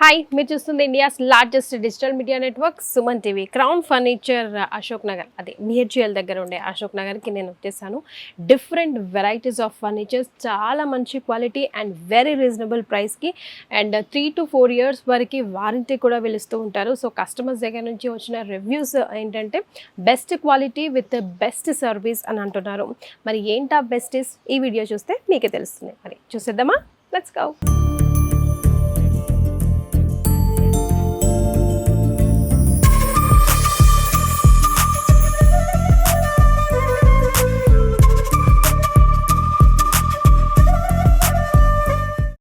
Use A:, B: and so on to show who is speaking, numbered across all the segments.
A: Hi, మీరు చూస్తుంది India's largest digital media network Suman TV. Crown furniture Ashok Nagar, అదే మిహెచ్ఎల్ దగ్గర ఉండే అశోక్ నగర్కి నేను వచ్చేసాను. డిఫరెంట్ వెరైటీస్ ఆఫ్ ఫర్నిచర్స్, చాలా మంచి క్వాలిటీ అండ్ వెరీ రీజనబుల్ ప్రైస్కి, అండ్ 3 to 4 years వరకు వారంటీ కూడా వీళ్ళిస్తూ ఉంటారు. సో కస్టమర్స్ దగ్గర నుంచి వచ్చిన రివ్యూస్ ఏంటంటే best quality with best service అని అంటున్నారు. మరి ఏంటా బెస్టీస్, ఈ వీడియో చూస్తే మీకే తెలుస్తుంది. మరి చూసేద్దామా? Let's go.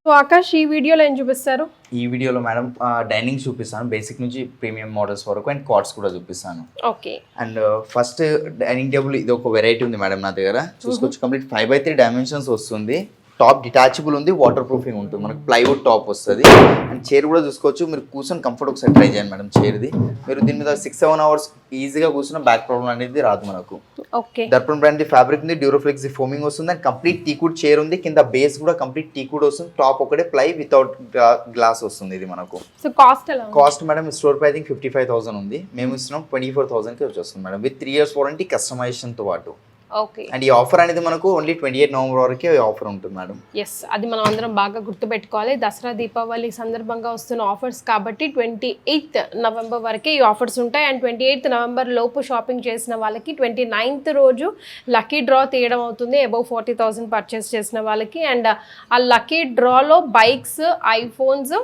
A: సో ఆకాష్, ఈ వీడియోలో ఏం చూపిస్తారు?
B: ఈ వీడియోలో మేడం డైనింగ్ చూపిస్తాను, బేసిక్ నుంచి ప్రీమియం మోడల్స్ వరకు, అండ్ కార్డ్స్ కూడా చూపిస్తాను.
A: Okay.
B: And first dining table, ఇది ఒక వెరైటీ ఉంది మేడం నా దగ్గర. చూసుకోవచ్చు, కంప్లీట్ 5x3 డైమెన్షన్స్ వస్తుంది. టాప్ డిటాచబుల్ ఉంది, వాటర్ ప్రూఫింగ్ ఉంటుంది, మనకు ప్లైవుడ్ టాప్ వస్తుంది. అండ్ చైర్ కూడా చూసుకోవచ్చు, మీరు కూర్చొని కంఫర్ట్ ఒకసారి ట్రై చేయండి మేడం. చైర్ది మీరు దీని మీద 6-7 hours ఈజీగా కూర్చున్న బ్యాక్ ప్రాబ్లం అనేది రాదు మనకు.
A: ఓకే.
B: దర్పణ్ బ్రాండ్ ఫ్యాబ్రిక్ ఉంది, డ్యూరోఫ్లెక్స్ ఫోమింగ్ వస్తుంది, అండ్ కంప్లీట్ టీకుడ్ చైర్ ఉంది. కింద బేస్ కూడా కంప్లీట్ టీకుడ్ వస్తుంది, టాప్ ఒకటే ప్లై వితౌట్ గ్లాస్ వస్తుంది ఇది మనకు.
A: సో కాస్ట్ ఎలా?
B: కాస్ట్ మేడం స్టోర్ ప్రైజింగ్ 55,000 ఉంది, మేము ఇస్తున్నాం 24,000కి వచ్చేస్తుంది మేడం, విత్ 3 years వారంటీ, కస్టమైజేషన్తో పాటు.
A: ఓకే.
B: అండ్ ఈ ఆఫర్ అనేది మనకు ఓన్లీ 28 November వరకే ఆఫర్ ఉంటుంది మేడం.
A: ఎస్, అది మనం అందరం బాగా గుర్తుపెట్టుకోవాలి. దసరా దీపావళి సందర్భంగా వస్తున్న ఆఫర్స్ కాబట్టి 28th November వరకే ఈ ఆఫర్స్ ఉంటాయి. అండ్ 28th November లోపు షాపింగ్ చేసిన వాళ్ళకి 29th రోజు లక్కీ డ్రా తీయడం అవుతుంది, అబౌవ్ 40,000 పర్చేస్ చేసిన వాళ్ళకి. అండ్ ఆ లక్కీ డ్రాలో bikes, iPhones,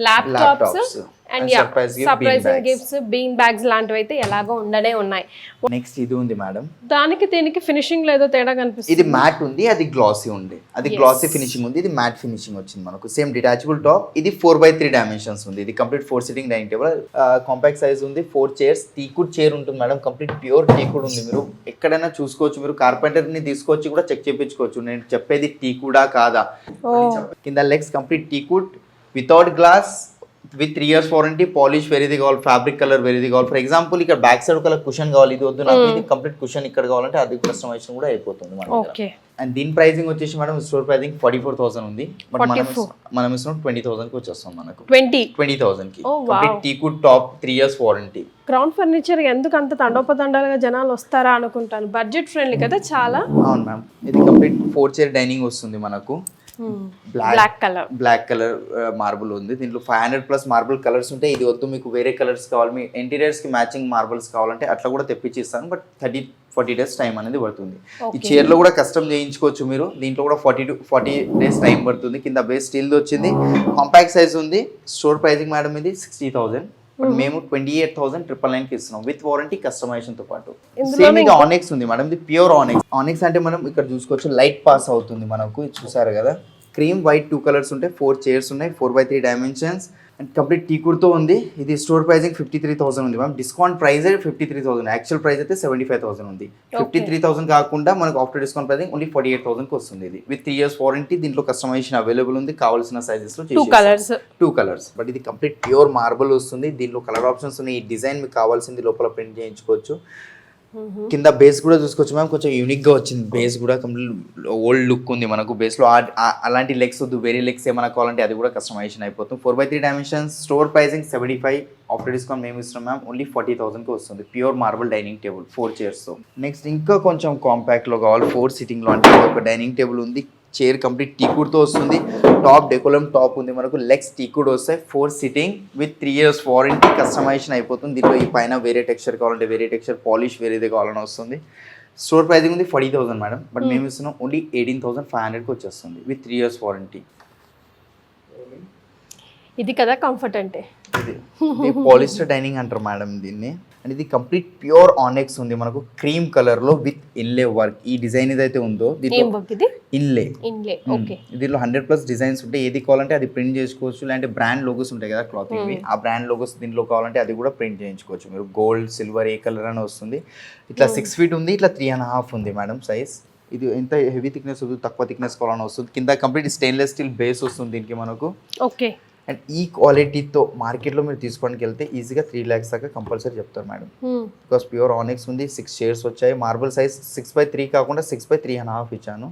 A: laptops and surprising gifts, bean bags లాంటివి అయితే ఎలాగో ఉండనే ఉన్నాయి.
B: నెక్స్ట్ ఇది ఉంది మేడం,
A: దానికి దీనికి ఫినిషింగ్ లేదో తేడా కనిపిస్తుంది.
B: ఇది మ్యాట్ ఉంది, అది గ్లాసీ ఉంది. అది గ్లాసీ ఫినిషింగ్ ఉంది, ఇది మ్యాట్ ఫినిషింగ్ వచ్చింది మనకు. సేమ్ డిటాచబుల్ టాప్, ఇది 4x3 డైమెన్షన్స్ ఉంది. ఇది complete 4 sitting dining table, compact size ఉంది. 4 chairs, టీకుడ్ చైర్ ఉంటుంది మేడం, కంప్లీట్ ప్యూర్ టీకుడ్ ఉంది. మీరు ఎక్కడైనా చూసుకోవచ్చు, మీరు కార్పెంటర్ ని తీసుకొచ్చి కూడా చెక్ చేయించుకోవచ్చు, నేను చెప్పేది టీకుడా కాదా. కింద legs complete teakwood without glass, with 3 years warranty. Polish వెరీది కావాలి, ఫ్యాబ్రిక్ కలర్ వెరీది కావాలి. ఫర్ ఎగ్జాంపుల్ ఇక్కడ బ్యాక్ సైడ్ ఒక కుషన్ కావాలి, ఇది వద్దు నాకు, ఇది కంప్లీట్ కుషన్ ఇక్కడ కావాలంటే అది కస్టమైజేషన్ కూడా అయిపోతుంది మనకి. అండ్ దీని ప్రైజింగ్ వచ్చేసి మేడం స్టోర్ ప్రైజింగ్ 44,000 ఉంది, బట్ మనం ఇస్తున్నాం 20,000కి వచ్చేస్తాం మనకు. 20,000కి complete teakwood top, 3 years warranty.
A: Crown furniture ఎందుకు అంత తండోపతండాలుగా జనాలు వస్తారా అనుకుంటాను. బడ్జెట్ ఫ్రెండ్లీ కదా చాలా.
B: అవును మ్యామ్, ఇది కంప్లీట్ 4 chair డైనింగ్ వస్తుంది మనకు. బ్లాక్ కలర్ మార్బుల్ ఉంది. దీంట్లో 500+ మార్బుల్ కలర్స్ ఉంటాయి. ఇది వద్దు మీకు వేరే కలర్స్ కావాలి, మీ ఇంటీరియర్స్ కి మ్యాచింగ్ మార్బుల్స్ కావాలంటే అట్లా కూడా తెప్పించి ఇస్తాను, బట్ 30-40 days టైం అనేది పడుతుంది. ఈ చైర్ లో కూడా కస్టమ్ చేయించుకోవచ్చు మీరు, దీంట్లో కూడా 40 days టైం పడుతుంది. కింద బేస్ స్టీల్ వచ్చింది, కాంపాక్ట్ సైజ్ ఉంది. స్టోర్ ప్రైజింగ్ మేడం ఇది 60,000, మేము 28,999కి ఇస్తున్నాం, విత్ వారంటీ, కస్టమైజేషన్ తో పాటు. సేమ్ ఇది ఆనెక్స్ ఉంది మేడం, ఇది ప్యూర్ ఆనెక్స్. ఆనెక్స్ అంటే మనం ఇక్కడ చూసుకోవచ్చు, లైట్ పాస్ అవుతుంది మనకు, చూసారు కదా. క్రీమ్ వైట్ 2 colors ఉంటాయి, 4 chairs ఉన్నాయి, 4x3 డైమెన్షన్స్, అండ్ కంప్లీట్ టీకుడ్తో ఉంది. ఇది స్టోర్ ప్రైజింగ్ 53,000 ఉంది ma'am. Discount price 53,000, actual price అయితే 75,000 ఉంది. 53,000 కాకుండా మనకు ఆఫ్టర్ డిస్కౌంట్ ప్రైజింగ్ ఓన్లీ 48,000కి వస్తుంది. ఇది విత్ 3 years వారంటీ. దీంట్లో కస్టమైజేషన్ అవైలబుల్ ఉంది, కావాల్సిన సైజెస్ లో 2 colors. బట్ ఇది కంప్లీట్ ప్యూర్ మార్బుల్ వస్తుంది. దీంట్లో కలర్ ఆప్షన్స్ ఉన్నాయి. ఈ డిజైన్ మీకు కావాల్సింది లోపల ప్రింట్ చేయించుకోవచ్చు. కింద బేస్ కూడా చూసుకోవచ్చు మ్యామ్, కొంచెం యూనిక్ గా వచ్చింది. బేస్ కూడా కంప్లీట్ ఓల్డ్ లుక్ ఉంది మనకు. బేస్ లో అలాంటి లెగ్స్ వద్దు, వేరే లెగ్స్ ఏమైనా కావాలంటే అది కూడా కస్టమైజేషన్ అయిపోతుంది. 4x3 dimensions, store pricing 75, after discount మేము ఇస్తున్నాం మ్యామ్ ఓన్లీ 40,000కి వస్తుంది. Pure marble dining table 4 chairs తో. నెక్స్ట్ ఇంకా కొంచెం కాంపాక్ట్ లో కావాలి, 4 sitting లో అంటే ఒక డైనింగ్ టేబుల్ ఉంది. చైర్ కంప్లీట్ టీకుడ్తో వస్తుంది, టాప్ డెకోలం టాప్ ఉంది మనకు, లెగ్స్ టీకుడ్ వస్తాయి. 4 sitting with 3 years warranty, customization అయిపోతుంది. దీంట్లో ఈ పైన వేరే టెక్స్చర్ కావాలంటే వేరే టెక్స్చర్, పాలిష్ వేరేది కావాలని వస్తుంది. స్టోర్ ప్రైజింగ్ ఉంది 40,000 మేడం, బట్ మేము ఇస్తున్నాం ఓన్లీ 18,500కి వచ్చేస్తుంది, విత్ 3 years వారంటీ.
A: ఇది కదా కంఫర్ట్ అంటే,
B: ఇది పాలిస్టర్ డైనింగ్ అంటారు మేడం దీన్ని. అండ్ ఇది కంప్లీట్ ప్యూర్ ఆనెక్స్ ఉంది మనకు, క్రీమ్ కలర్ లో విత్ ఇన్లే వర్క్. ఈ డిజైన్ ఏదైతే ఉందో ఇన్లే, దీంట్లో 100+ డిజైన్స్ ఉంటాయి. ఏది కావాలంటే అది ప్రింట్ చేసుకోవచ్చు, లేదంటే బ్రాండ్ లోగోస్ ఉంటాయి కదా క్లాతింగ్, ఆ బ్రాండ్ లోగోస్ దీంట్లో కావాలంటే అది కూడా ప్రింట్ చేయించుకోవచ్చు మీరు. గోల్డ్, సిల్వర్, ఏ కలర్ అని వస్తుంది. ఇట్లా 6 feet ఉంది, ఇట్లా 3.5 ఉంది మేడం సైజ్. ఇది ఎంత హెవీ థిక్నెస్ వస్తుంది, తక్కువ థిక్నెస్ కావాలని వస్తుంది. కింద కంప్లీట్ స్టెయిన్లెస్ స్టీల్ బేస్ వస్తుంది దీనికి మనకు.
A: ఓకే.
B: అండ్ ఈ క్వాలిటీతో మార్కెట్లో మీరు తీసుకోవడానికి వెళ్తే ఈజీగా 3 lakhs దాకా కంపల్సరీ చెప్తారు మేడం. బికాస్ ప్యూర్ ఆనెక్స్ ఉంది, 6 chairs వచ్చాయి. మార్బుల్ సైజ్ 6x3 కాకుండా 6x3.5 ఇచ్చాను,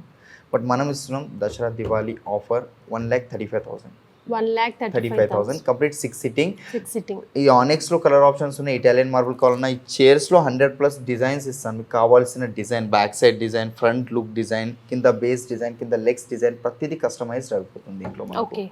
B: బట్ మనం ఇస్తున్నాం Dasara Diwali offer 1,35,000. 1,35,000 complete 6 sitting.
A: Sitting.
B: ఈ ఆనెక్స్ లో కలర్ ఆప్షన్స్ ఉన్నాయి, ఇటాలియన్ మార్బుల్ కావాలన్నా ఈ చైర్స్ లో 100+ డిజైన్స్ ఇస్తాను. మీకు కావాల్సిన design, back side design, front look design, కింద బేస్ డిజైన్, కింద లెగ్స్ డిజైన్, ప్రతిదీ కస్టమైజ్డ్ అయిపోతుంది దీంట్లో మనకు. Okay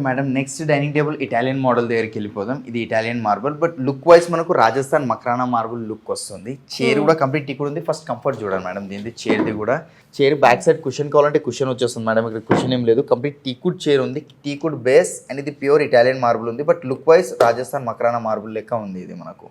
B: madam, next dining table Italian model దగ్గరికి వెళ్ళిపోదాం. ఇది Italian marble, but look wise మనకు రాజస్థాన్ మక్రానా మార్బుల్ లుక్ వస్తుంది. చైర్ కూడా కంప్లీట్ టీకుడ్ ఉంది. ఫస్ట్ కంఫర్ట్ చూడండి మేడం దీనిది. చైర్ది కూడా చైర్ బ్యాక్ సైడ్ కుషన్ కావాలంటే కుషన్ వచ్చేస్తుంది మేడం. ఇక్కడ కుషన్ ఏం లేదు, కంప్లీట్ టీకుడ్ చైర్ ఉంది. టీకుడ్ బేస్ అండ్ ఇది ప్యూర్ ఇటాలియన్ మార్బుల్ ఉంది, but look wise Rajasthan Makrana marble లెక్క ఉంది ఇది మనకు.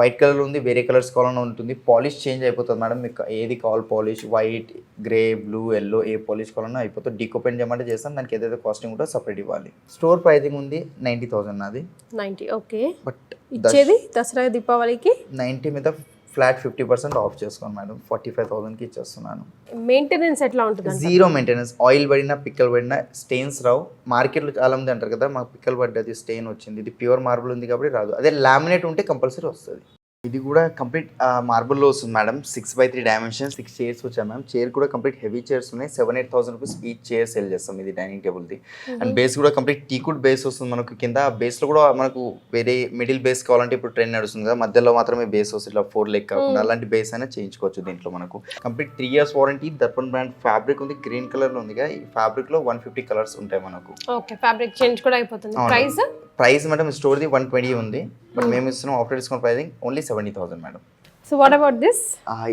B: వైట్ కలర్ ఉంది, వేరే కలర్స్ కావాలన్నా ఉంటుంది. పాలిష్ చేంజ్ అయిపోతుంది మేడం, మీకు ఏది కావాలి polish, white, grey, blue, yellow, ఏ పాలిష్ కావాలన్నా అయిపోతుంది. డీకోపెన్ చేయమంటే చేస్తాం, దానికి ఏదైతే కాస్టింగ్ ఉంటుందో సపరేట్ ఇవ్వాలి. స్టోర్ ప్రైజింగ్ ఉంది 90,000 నాది. 90.
A: ఓకే, బట్ ఇచ్చేది దసరా దీపావళికి
B: 90 మీద ఫ్లాట్ 50% ఆఫ్ చేసుకోండి మేడం. 45,000కి ఇచ్చేస్తున్నాను.
A: మెయింటెనెన్స్ ఎట్లా ఉంటుంది?
B: Zero maintenance. ఆయిల్ పడినా, పిక్కలు పడినా స్టెయిన్స్ రావు. మార్కెట్లో చాలా మంది అంటారు కదా మాకు పిక్కలు పడ్డది, స్టెయిన్ వచ్చింది. ఇది ప్యూర్ మార్బుల్ ఉంది కాబట్టి రాదు. అదే లామినేట్ ఉంటే కంపల్సరీ వస్తుంది. ఇది కూడా కంప్లీట్ మార్బుల్లో వస్తుంది మేడం. 6x3 డైమెన్షన్, 6 చైర్స్ వచ్చాయి మ్యామ్. చైర్ కూడా కంప్లీట్ హెవీ చైర్స్ ఉన్నాయి. 7,000-8,000 రూపీస్ ఈ చైర్ సేల్ చేస్తాం. ఇది డైనింగ్ టేబుల్ది. అండ్ బేస్ కూడా కంప్లీట్ టీకుడ్ బేస్ వస్తుంది మనకు. కింద బేస్లో కూడా మనకు వేరే మిడిల్ బేస్ కావాలంటే ఇప్పుడు ట్రెండ్ నడుస్తుంది కదా, మధ్యలో మాత్రమే బేస్ వస్తుంది, ఇట్లా 4 లెగ్ కాకుండా అలాంటి బేస్ అయినా చేయించుకోవచ్చు దీంట్లో మనకు. Complete 3 years warranty. Darpan brand fabric ఉంది, గ్రీన్ కలర్లో ఉంది. ఈ ఫ్యాబ్రిక్లో 150 కలర్స్ ఉంటాయి మనకు.
A: ఓకే, ఫ్యాబ్రిక్ చేంజ్ కూడా అయిపోతుంది.
B: ప్రైస్ మేడం స్టోర్ది 120 ఉంది, బట్ మేము ఇస్తున్నాం after discount pricing only 70,000 madam.
A: So what about this?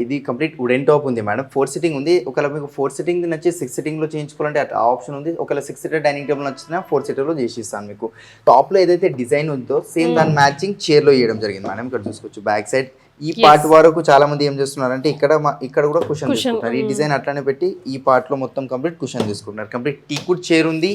B: ఇది కంప్లీట్ వుడెన్ టాప్ ఉంది మేడం. 4 సిట్టింగ్ ఉంది. ఒకవేళ మీకు 4 సిట్టింగ్ నచ్చి 6 సిట్టింగ్లో చేయించుకోవాలంటే ఆ ఆప్షన్ ఉంది. ఒకవేళ 6 సీటర్ డైనింగ్ టేబుల్ నచ్చినా 4 సీటర్లో చేసి ఇస్తాను మీకు. టాప్లో ఏదైతే డిజైన్ ఉందో సేమ్ దాని మ్యాచింగ్ చైర్లో ఇవ్వడం జరిగింది మేడం. ఇక్కడ చూసుకోవచ్చు బ్యాక్ సైడ్ ఈ పార్ట్ వరకు చాలా మంది ఏం చేస్తున్నారంటే ఇక్కడ కూడా కుషన్ తీసుకుంటారు. ఈ డిజైన్ అట్లానే పెట్టి ఈ పార్ట్ లో మొత్తం కంప్లీట్ కుషన్ తీసుకుంటున్నారు. కంప్లీట్ టీకుడ్ చైర్ ఉంది,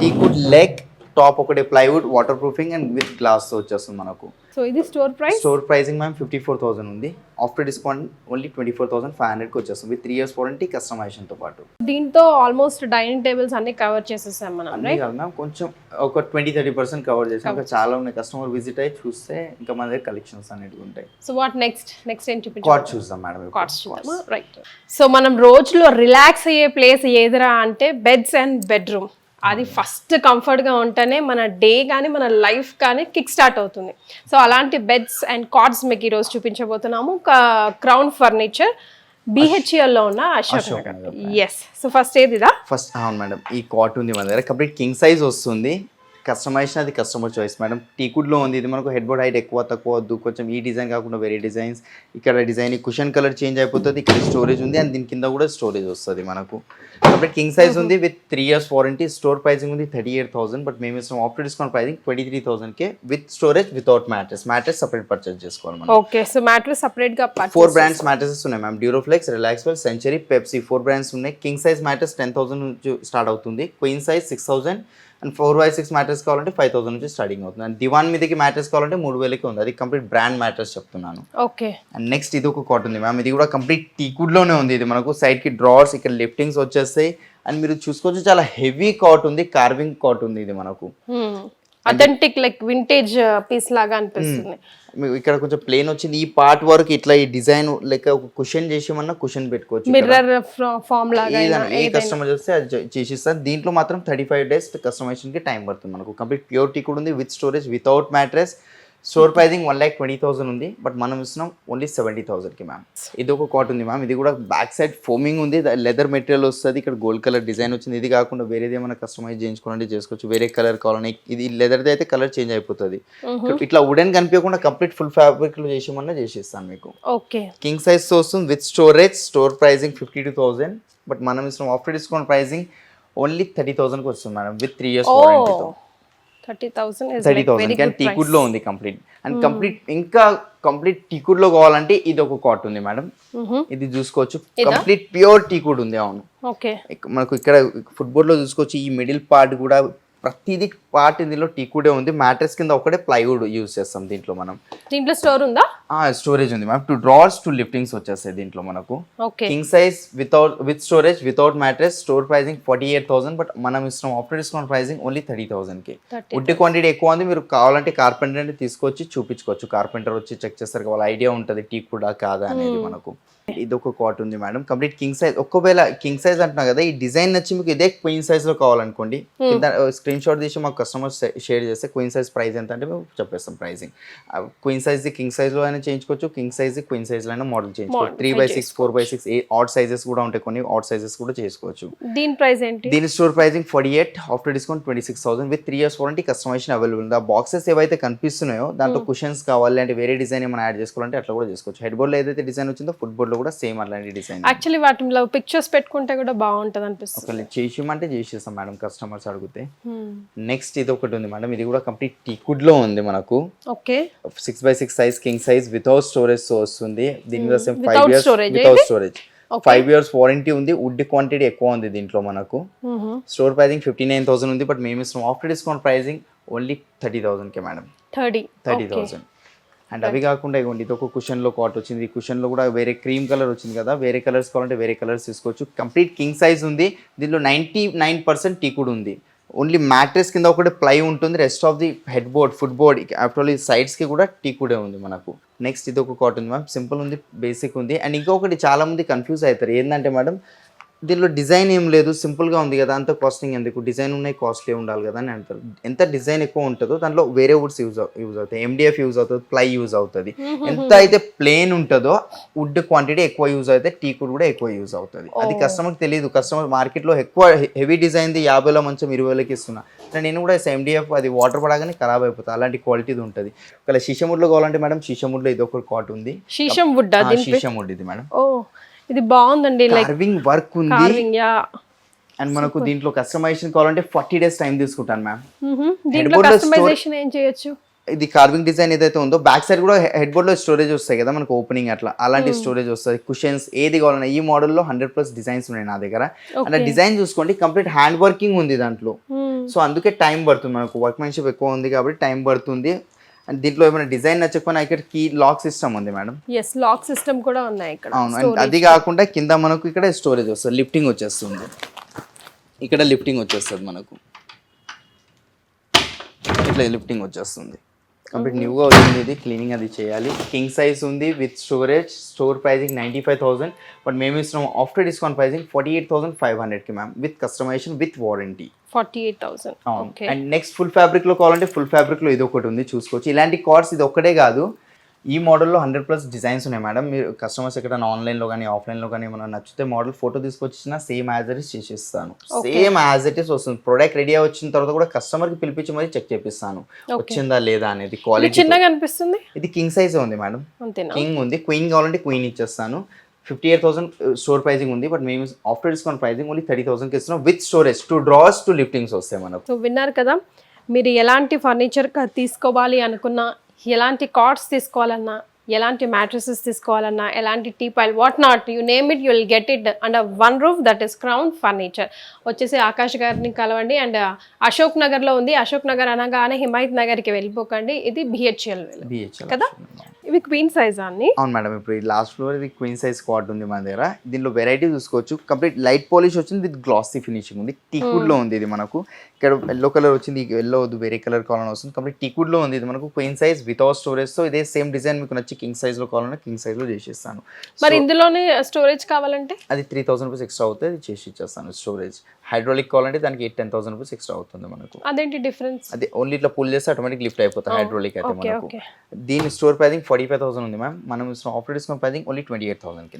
B: టీకుడ్ లెగ్, టాప్ ఒకటే plywood, water proofing and with glass తో వచ్చేస్తుంది మనకు.
A: సో ఇది స్టోర్
B: ప్రైసింగ్ మ్యామ్ 54,000 ఉంది. ఆఫ్టర్ డిస్కౌంట్ ఓన్లీ 24,500కి వచ్చేస్తుంది విత్ 3 years వారంటీ కస్టమైజేషన్ తో పాటు.
A: దీంతో ఆల్మోస్ట్ డైనింగ్ టేబుల్స్ అన్ని కవర్ చేసేసాం మనం, రైట్?
B: మ్యామ్ కొంచెం ఒక 20-30% కవర్ చేసాం. ఇంకా చాలా ఉన్నాయి. కస్టమర్ విజిట్ అయ్యి చూస్తే ఇంకా మన దగ్గర కలెక్షన్స్ అనేవి ఉంటాయి.
A: సో వాట్ నెక్స్ట్ ఏం చూపించాలి?
B: కాట్ చూద్దాం మేడం.
A: కాట్స్ చూద్దాం, రైట్? సో మనం రోజులో రిలాక్స్ అయ్యే ప్లేస్ ఏదిరా అంటే బెడ్స్ అండ్ బెడ్రూమ్. అది ఫస్ట్ కంఫర్ట్గా ఉంటేనే మన డే కానీ మన లైఫ్ కానీ కిక్ స్టార్ట్ అవుతుంది. సో అలాంటి బెడ్స్ అండ్ కాట్స్ మీకు ఈరోజు చూపించబోతున్నాము. క్రౌన్ ఫర్నిచర్ BHELలో ఉన్న Ashok Nagar. Yes. So first ఏదిదా?
B: ఫస్ట్ అవును మేడం, ఈ కాట్ ఉంది మన దగ్గర. కంప్లీట్ కింగ్ సైజ్ వస్తుంది. కస్టమైజేషన్ అది కస్టమర్ చాయిస్ మేడం. టీకుడ్లో ఉంది. ఇది మనకు హెడ్ బోర్డ్ హైట్ ఎక్కువ తక్కువ వద్దు, కొంచెం ఈ డిజైన్ కాకుండా వేరే డిజైన్స్. ఇక్కడ డిజైన్ కుషన్ కలర్ చేంజ్ అయిపోతుంది. ఇక్కడ స్టోరేజ్ ఉంది అండ్ దీని కింద కూడా స్టోరేజ్ వస్తుంది మనకు. కాబట్టి కింగ్ సైజ్ ఉంది with 3 years warranty. Store pricing ఉంది 38,000, బట్ మేము ఇస్తాం ఆఫ్టర్ డిస్కౌంట్ ప్రైసింగ్ 23,000కే with storage without mattress separate purchase చేసుకోవాలి మనం.
A: ఓకే, సో మ్యాట్రెస్ సపరేట్ గా
B: 4 బ్రాండ్స్ మ్యాట్రెసెస్ ఉన్నాయి ma'am. Duroflex, Relaxwell, Century, Pepsi 4 brands ఉన్నాయి. కింగ్ సైజ్ మ్యాట్రెస్ 10,000 నుంచి స్టార్ట్ అవుతుంది. Queen size 6,000 and 4x6 mattress కావాలంటే 5,000 నుంచి స్టార్టింగ్ అవుతుంది. అండ్ దివాన్ మీదకి మ్యాట్రెస్ కావాలంటే 3,000కి ఉంది. అది కంప్లీట్ బ్రాండ్ మ్యాట్రెస్ చెప్తున్నాను.
A: ఓకే.
B: అండ్ నెక్స్ట్ ఇది ఒక కాట్ ఉంది మ్యామ్. ఇది కూడా కంప్లీట్ టీకుడ్లోనే ఉంది. ఇది మనకు సైడ్కి డ్రావర్స్, ఇక్కడ లిఫ్టింగ్స్ వచ్చేస్తాయి. అండ్ మీరు చూసుకోవచ్చు చాలా హెవీ కాట్ ఉంది, కార్వింగ్ కాట్ ఉంది. ఇది మనకు
A: అథెంటిక్ లైక్ వింటేజ్ పీస్ లాగా అనిపిస్తుంది.
B: ఇక్కడ కొంచెం ప్లేన్ వచ్చింది. ఈ పార్ట్ వరకు ఇట్లా ఈ డిజైన్ లెక్క ఒక కుషన్ చేసేమన్నా కుషన్ పెట్టుకోవచ్చు.
A: మిర్రర్ ఫామ్ లాగా
B: ఏ కస్టమర్ చేస్తే అది చేసిస్తాను. దీంట్లో మాత్రం 35 days కస్టమైజేషన్ కి టైం పడుతుంది మనకు. కంప్లీట్ ప్యూర్ టీ కూడా ఉంది with storage without mattress. Store pricing 1,20,000 ఉంది, బట్ మనం ఇస్తున్నాం ఓన్లీ 70,000కి మ్యామ్. ఇది ఒక కాట్ ఉంది మ్యామ్. ఇది కూడా బ్యాక్ సైడ్ ఫోమింగ్ ఉంది, లెదర్ మెటీరియల్ వస్తుంది. ఇక్కడ గోల్డ్ కలర్ డిజైన్ వచ్చింది. ఇది కాకుండా వేరేది ఏమైనా కస్టమైజ్ చేయించుకోవాలంటే చేసుకోవచ్చు. వేరే కలర్ కావాలని, ఇది లెదర్ది అయితే కలర్ చేంజ్ అయిపోతుంది. ఇట్లా వుడెన్ కనిపించకుండా కంప్లీట్ ఫుల్ ఫ్యాబ్రిక్ లో చేసేమన్నా చేసిస్తాను మీకు.
A: ఓకే.
B: కింగ్ సైజ్ వస్తుంది with storage. Store pricing 52,000, but మనం ఇస్తున్నాం ఆఫ్టర్ డిస్కౌంట్ ప్రైసింగ్ ఓన్లీ 30,000కి వస్తుంది మేడం విత్ 3 years వారంటీతో. 30,000 కానీ టీకుడ్ లో ఉంది కంప్లీట్. అండ్ కంప్లీట్ ఇంకా కంప్లీట్ టీకుడ్ లో కావాలంటే ఇది ఒక కాట్ ఉంది మేడం. ఇది చూసుకోవచ్చు కంప్లీట్ ప్యూర్ టీకుడ్ ఉంది. అవును, మనకు ఇక్కడ ఫుట్బాల్ లో చూసుకోవచ్చు. ఈ మిడిల్ పార్ట్ కూడా ప్రతిదీ పార్ట్ ఇందులో టీకుడే ఉంది. మ్యాట్రెస్ కింద ఒకటే ప్లైవుడ్ యూజ్ చేస్తాం దీంట్లో మనం.
A: దీంట్లో స్టోర్ ఉందా?
B: స్టోరేజ్ ఉంది మ్యామ్. 2 drawers 2 liftings వచ్చేస్తాయి దీంట్లో మనకు. King size with storage without mattress. Store pricing 48,000 but మనం ఇస్తున్నాం ఆఫ్టర్ డిస్కౌంట్ ప్రైసింగ్ ఓన్లీ 30,000 కి. వుడ్ క్వాంటిటీ ఎక్కువ ఉంది, మీరు కావాలంటే కార్పెంటర్ అంటే తీసుకొచ్చి చూపించుకోవచ్చు. కార్పెంటర్ వచ్చి చెక్ చేస్తారు, వాళ్ళ ఐడియా ఉంటుంది టీక్ కూడా కాదా అనేది మనకు. ఇది ఒక కాట్ ఉంది మేడం, కంప్లీట్ కింగ్ సైజ్. ఒకవేళ కింగ్ సైజ్ అంటున్నా కదా, ఈ డిజైన్ నచ్చి మీకు ఇదే క్వీన్ సైజ్ లో కావాలనుకోండి, స్క్రీన్ షాట్ తీసి మాకు కస్టమర్ షేర్ చేస్తే క్వీన్ సైజ్ ప్రైస్ ఎంత అంటే మేము చెప్పేస్తాం pricing. Queen size king size లో అయినా చేయించుకోవచ్చు, కింగ్ సైజ్ క్వీన్ సైజ్ లో అయినా మోడల్ చేయించుకోవచ్చు. 3x6 4x6 ఆడ్ సైజెస్ కూడా ఉంటాయి, కొన్ని ఆడ్ సైజెస్ కూడా చేసుకోవచ్చు.
A: దీని ప్రైస్ ఏంటి?
B: దీని store pricing 48, after discount 26,000 with 3 years warranty. Customization available ఉంది. ఆ బాక్సెస్ ఏవైతే కనిపిస్తున్నాయో దాంట్లో కుషన్స్ కావాలి అంటే వేరే డిజైన్ ఏమైనా యాడ్ చేసుకోవాలంటే అట్లా కూడా చేసుకోవచ్చు. హెడ్ బోర్డ్ లో ఏదైతే డిజైన్ వచ్చిందో ఫుట్ బోర్డ్ లో కూడా సేమ్ అలాంటి డిజైన్.
A: యాక్చువల్లీ వాటిలో పిక్చర్స్ పెట్టుకుంటే కూడా బాగుంటది అనిపిస్తుంది.
B: ఒకవేళ చేసిమంటే చేసేస్తాం మేడం కస్టమర్స్ అడిగితే. నెక్స్ట్ ఇది ఒకటి ఉంది మేడం, ఇది కూడా కంప్లీట్ టీకుడ్ లో ఉంది మనకు.
A: Okay,
B: 6x6 size king size without storage తో వస్తుంది. దీని మీద 5 years without storage, 5 years warranty ఉంది. వుడ్ క్వాంటిటీ ఎక్కువ ఉంది దీంట్లో మనకు. స్టోర్ ప్రైసింగ్ 59,000 ఉంది బట్ మేము ఇస్తున్నాం after discount pricing only 30,000 K madam. 30,000. And అవి కాకుండా ఇవ్వండి, ఇది ఒక కుషన్ లో కాట్ వచ్చింది. ఈ కుషన్ లో కూడా వేరే క్రీమ్ కలర్ వచ్చింది కదా, వేరే కలర్స్ కావాలంటే వేరే కలర్స్ తీసుకోవచ్చు. కంప్లీట్ కింగ్ సైజ్ ఉంది. దీనిలో 99% టీకుడ్ ఉంది. ఓన్లీ మ్యాట్రెస్ కింద ఒకటి ప్లై ఉంటుంది, rest of the head board foot board after sides కి కూడా టీకుడే ఉంది మనకు. నెక్స్ట్ ఇది ఒక కాట్ ఉంది మ్యామ్, సింపుల్ ఉంది, బేసిక్ ఉంది. అండ్ ఇంకొకటి చాలా మంది కన్ఫ్యూజ్ అవుతారు, ఏంటంటే మేడం దీనిలో డిజైన్ ఏం లేదు, సింపుల్గా ఉంది కదా, అంత కాస్టింగ్ ఎందుకు, డిజైన్ ఉన్నాయి కాస్ట్లీ ఉండాలి కదా అని అంటారు. ఎంత డిజైన్ ఎక్కువ ఉంటుందో దాంట్లో వేరే వుడ్స్ యూజ్ అవుతాయి, MDF యూజ్ అవుతుంది, ప్లై యూజ్ అవుతుంది. ఎంత అయితే ప్లేన్ ఉంటుందో వుడ్ క్వాంటిటీ ఎక్కువ యూజ్ అవుతాయి, టీకుడ్ కూడా ఎక్కువ యూజ్ అవుతుంది. అది కస్టమర్కి తెలియదు. కస్టమర్ మార్కెట్లో ఎక్కువ హెవీ డిజైన్ది 50,000 మంచం 20,000కి ఇస్తున్నా. నేను కూడా MDF అది వాటర్ పడగానే ఖరాబ్ అయిపోతుంది, అలాంటి క్వాలిటీది ఉంటుంది. ఒకవేళ షీషముడ్లో కావాలంటే మేడం షీషముడ్లో ఇది ఒక కాట్ ఉంది. షీషముడ్ ఇది మేడం.
A: ఇది బాగుందండి,
B: కార్వింగ్ వర్క్ ఉంది. అండ్ మనకు దీంట్లో కస్టమైజేషన్ కావాలంటే 40 days టైం తీసుకుంటాను మ్యామ్.
A: దీంట్లో కస్టమైజేషన్ ఏం చేయొచ్చు?
B: ఇది కార్వింగ్ డిజైన్ ఏదైతే ఉందో బ్యాక్ సైడ్ కూడా హెడ్ బోర్డ్ లో స్టోరేజ్ వస్తాయి కదా మనకు, ఓపెనింగ్ అట్లా అలాంటి స్టోరేజ్ వస్తుంది. కుషన్స్ ఏది కావాలన్నా ఈ మోడల్లో 100+ డిజైన్స్ ఉన్నాయి నా దగ్గర. అండ్ డిజైన్ చూసుకోండి, కంప్లీట్ హ్యాండ్ వర్కింగ్ ఉంది దాంట్లో. సో అందుకే టైం పడుతుంది, మనకు వర్క్మెన్షిప్ ఎక్కువ ఉంది కాబట్టి టైం పడుతుంది. అండ్ దీంట్లో ఏమైనా డిజైన్ నచ్చకపోయినా ఇక్కడ కీ లాక్ సిస్టమ్ ఉంది మేడం.
A: లాక్ సిస్టమ్ కూడా ఉన్నాయి ఇక్కడ.
B: అవును, అండ్ అది కాకుండా కింద మనకు ఇక్కడ స్టోరేజ్ వస్తుంది, లిఫ్టింగ్ వచ్చేస్తుంది. ఇక్కడ లిఫ్టింగ్ వచ్చేస్తుంది మనకు, ఇట్లా లిఫ్టింగ్ వచ్చేస్తుంది. కంప్లీట్ న్యూగా వచ్చింది, ఇది క్లీనింగ్ అది చేయాలి. కింగ్ సైజ్ ఉంది with storage. Store pricing 95,000 but మేము ఇస్తున్నాం ఆఫ్టర్ డిస్కౌంట్ ప్రైసింగ్ 48,500కి ma'am, with customization with warranty.
A: 48,000.
B: And next full fabric లో కావాలంటే ఫుల్ ఫ్యాబ్రిక్ లో ఇది ఒకటి ఉంది, చూసుకోవచ్చు. ఇలాంటి కార్డ్స్ ఇది ఒక్కటే కాదు, ఈ మోడల్లో 100+ డిజైన్స్ ఉన్నాయి మేడం. మీరు కస్టమర్స్ ఎక్కడైనా ఆన్లైన్లో కానీ ఆఫ్లైన్లో కానీ ఏమైనా నచ్చితే మోడల్ ఫోటో తీసుకొచ్చినా సేమ్ యాజ్ ఇట్ ఇస్ చేసిస్తాను. సేమ్ యాజ్ ఇట్ ఇస్ వస్తుంది. ప్రోడక్ట్ రెడీ వచ్చిన తర్వాత కూడా కస్టమర్కి పిలిపించి మరి చెక్ చేపిస్తాను వచ్చిందా లేదా అనేది. క్వాలిటీ
A: చిన్నగా అనిపిస్తుంది.
B: ఇది కింగ్ సైజ్ ఉంది మేడం, కింగ్ ఉంది. క్వీన్ కావాలంటే క్వీన్ ఇచ్చేస్తాను. 58,000 స్టోర్ ప్రైసింగ్ ఉంది బట్ మేము ఆఫ్టర్ డిస్కౌంట్ ప్రైసింగ్ ఓన్లీ 30,000కి ఇస్తున్నాం విత్ స్టోరేజ్. 2 drawers 2 liftings వస్తాయి మనకు.
A: సో విన్నారు కదా, మీరు ఎలాంటి ఫర్నిచర్ తీసుకోవాలి అనుకున్నా, ఎలాంటి కార్డ్స్ తీసుకోవాలన్నా, ఎలాంటి మ్యాట్రసెస్ తీసుకోవాలన్నా, ఎలాంటి టీ పైల్ what not you name it, you will get it under one roof, that is Crown Furniture. వచ్చేసి ఆకాష్ గారిని కలవండి. అండ్ అశోక్ నగర్లో ఉంది. అశోక్ నగర్ అనగానే హిమాయత్ నగర్కి వెళ్ళిపోకండి. ఇది BHL కదా. ఇవి క్వీన్ సైజ్ అన్ని. అవును
B: మేడం, ఇప్పుడు ఈ లాస్ట్ ఫ్లోర్ ఇది క్వీన్ సైజ్ కాట్ ఉంది మన దగ్గర. దీనిలో వెరైటీ చూసుకోవచ్చు. కంప్లీట్ లైట్ పాలిష్ వచ్చింది విత్ గ్లాసీ ఫినిషింగ్ ఉంది. టీకుడ్ లో ఉంది ఇది మనకు. ఇక్కడ ఎల్లో కలర్ వచ్చింది, ఎల్లో వద్దు వేరే కలర్ కావాలని వస్తుంది. కంప్లీట్ టీకుడ్ లో ఉంది ఇది మనకు. Queen size without storage. So ఇదే సేమ్ డిజైన్ మీకు నచ్చి కింగ్ సైజ్ లో కావాలన్నా కింగ్ సైజ్ లో చేసేస్తాను.
A: మరి ఇందులోనే స్టోరేజ్ కావాలంటే
B: అది 3,000 రూపీస్ ఎక్స్ట్రా అవుతుంది, అది చేసి ఇచ్చేస్తాను. స్టోరేజ్ హైడ్రాలిక్ కావాలంటే దానికి 10,000 రూపీస్ ఎక్స్ట్రా అవుతుంది మనకు.
A: అదేంటి డిఫరెన్స్?
B: అది ఓన్లీ ఇట్లా పుల్ చేస్తే ఆటోమేటిక్ లిఫ్ట్ అయిపోతుంది హైడ్రాలిక్ అయితే మనకు. దీని స్టోర్ ప్రైసింగ్ 45,000 ఉంది మ్యామ్. మనం ఆఫ్టర్ డిస్కౌంట్ ప్రైసింగ్ ఓన్లీ 28,000కి.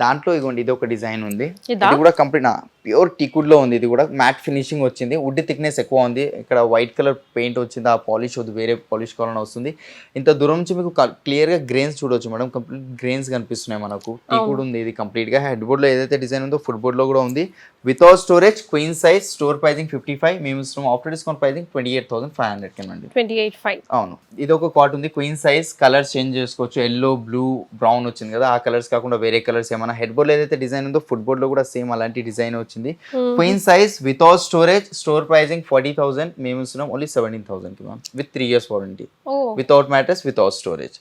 B: దాంట్లో ఇగోండి ఇది ఒక డిజైన్ ఉంది. ఇది కూడా కంప్లీట్ ప్యూర్ టీకుడ్ లో ఉంది. ఇది కూడా మ్యాట్ ఫినిషింగ్ వచ్చింది. వుడ్ థిక్నెస్ ఎక్కువ ఉంది. ఇక్కడ వైట్ కలర్ పెయింట్ వచ్చింది, ఆ పాలిష్ వద్దు వేరే పాలిష్ కావాలని వస్తుంది. ఇంత దూరం నుంచి మీకు క్లియర్ గా గ్రెయిన్స్ చూడొచ్చు మేడం. కంప్లీట్ గ్రెయిన్స్ కనిపిస్తున్నాయి మనకు. టీకుడ్ ఉంది ఇది కంప్లీట్ గా. హెడ్ బోర్డ్ లో ఏదైతే డిజైన్ ఉందో ఫుట్ బోర్డ్ లో కూడా ఉంది. Without storage queen size. Store pricing 55. మేము ఇస్తున్నాం ఆఫ్టర్ డిస్కౌంట్ ప్రైసింగ్ 28,500 కి అండి.
A: 28,500.
B: అవును, ఇది ఒక కాట్ ఉంది queen size. Colour colours change చేసుకోవచ్చు. ఎల్లో, బ్లూ, బ్రౌన్ వచ్చింది కదా, ఆ కలర్స్ కాకుండా వేరే కలర్స్ ఏమైనా హెడ్ బోర్డ్ ఏదైతే డిజైన్ ఉందో ఫుట్ బోర్డ్ లో కూడా సేమ్ అలాంటి డిజైన్ వచ్చింది. Queen size without storage, store pricing 40,000, మేము ఇస్తున్నాం ఓన్లీ 17,000 కి ma'am, with 3 years warranty, without mattress, without storage.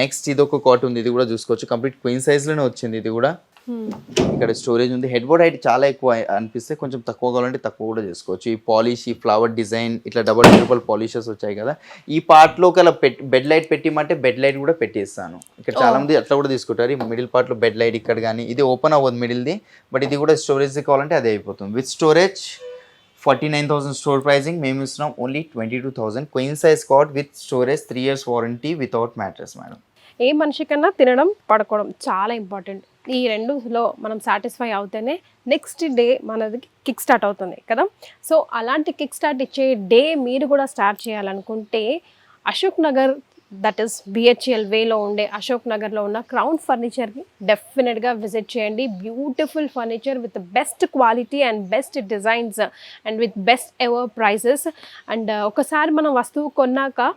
B: Next ఇది ఒక కాట్ ఉంది, ఇది కూడా చూసుకోవచ్చు, కంప్లీట్ క్వీన్ సైజ్ లోనే వచ్చింది. ఇది కూడా ఇక్కడ స్టోరేజ్ ఉంది. హెడ్ బోర్డ్ హైట్ చాలా ఎక్కువ అనిపిస్తే కొంచెం తక్కువ కావాలంటే తక్కువ కూడా చేసుకోవచ్చు. ఈ పాలిష్, ఈ ఫ్లవర్ డిజైన్, ఇట్లా డబల్ ట్రిపుల్ పాలిషెస్ వచ్చాయి కదా, ఈ పార్ట్ లో ఒక బెడ్ లైట్ పెట్టిమంటే బెడ్ లైట్ కూడా పెట్టేస్తాను. ఇక్కడ చాలా మంది అట్లా కూడా తీసుకుంటారు. ఈ మిడిల్ పార్ట్ లో బెడ్ లైట్ ఇక్కడ కానీ, ఇది ఓపెన్ అవ్వదు మిడిల్ది, బట్ ఇది కూడా స్టోరేజ్ కావాలంటే అదే అయిపోతుంది. విత్ స్టోరేజ్ 49,000 స్టోర్ ప్రైజింగ్, మేము ఇస్తున్నాం only 22,000. Queen size cot with storage, 3 years warranty, without mattress madam.
A: ఏ మనిషికన్నా తినడం పడుకోవడం చాలా ఇంపార్టెంట్. ఈ రెండులో మనం సాటిస్ఫై అవుతేనే నెక్స్ట్ డే మనది కిక్ స్టార్ట్ అవుతుంది కదా. సో అలాంటి కిక్ స్టార్ట్ ఇచ్చే డే మీరు కూడా స్టార్ట్ చేయాలనుకుంటే Ashok Nagar, that is BHEL వేలో ఉండే అశోక్ నగర్లో ఉన్న క్రౌన్ ఫర్నిచర్కి డెఫినెట్గా విజిట్ చేయండి. Beautiful furniture with best quality and best designs and with best ever prices. And ఒకసారి మనం వస్తువు కొన్నాక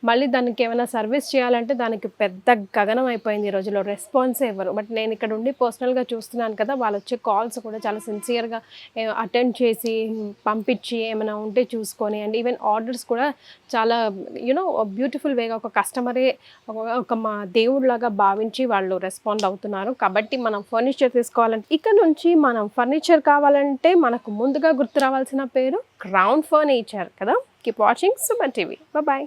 A: మళ్ళీ దానికి ఏమైనా సర్వీస్ చేయాలంటే దానికి పెద్ద గగనం అయిపోయింది ఈ రోజులో, రెస్పాన్స్ ఇవ్వరు. బట్ నేను ఇక్కడ ఉండి పర్సనల్గా చూస్తున్నాను కదా, వాళ్ళు వచ్చే కాల్స్ కూడా చాలా సిన్సియర్గా అటెండ్ చేసి పంపించి ఏమైనా ఉంటే చూసుకొని, అండ్ ఈవెన్ ఆర్డర్స్ కూడా చాలా బ్యూటిఫుల్ వేగా ఒక కస్టమరే ఒక మా దేవుడిలాగా భావించి వాళ్ళు రెస్పాండ్ అవుతున్నారు. కాబట్టి మనం ఫర్నిచర్ తీసుకోవాలంటే ఇక్కడ నుంచి మనం ఫర్నిచర్ కావాలంటే మనకు ముందుగా గుర్తు రావాల్సిన పేరు క్రౌన్ ఫర్నిచర్ కదా. Keep watching Suman TV. Bye.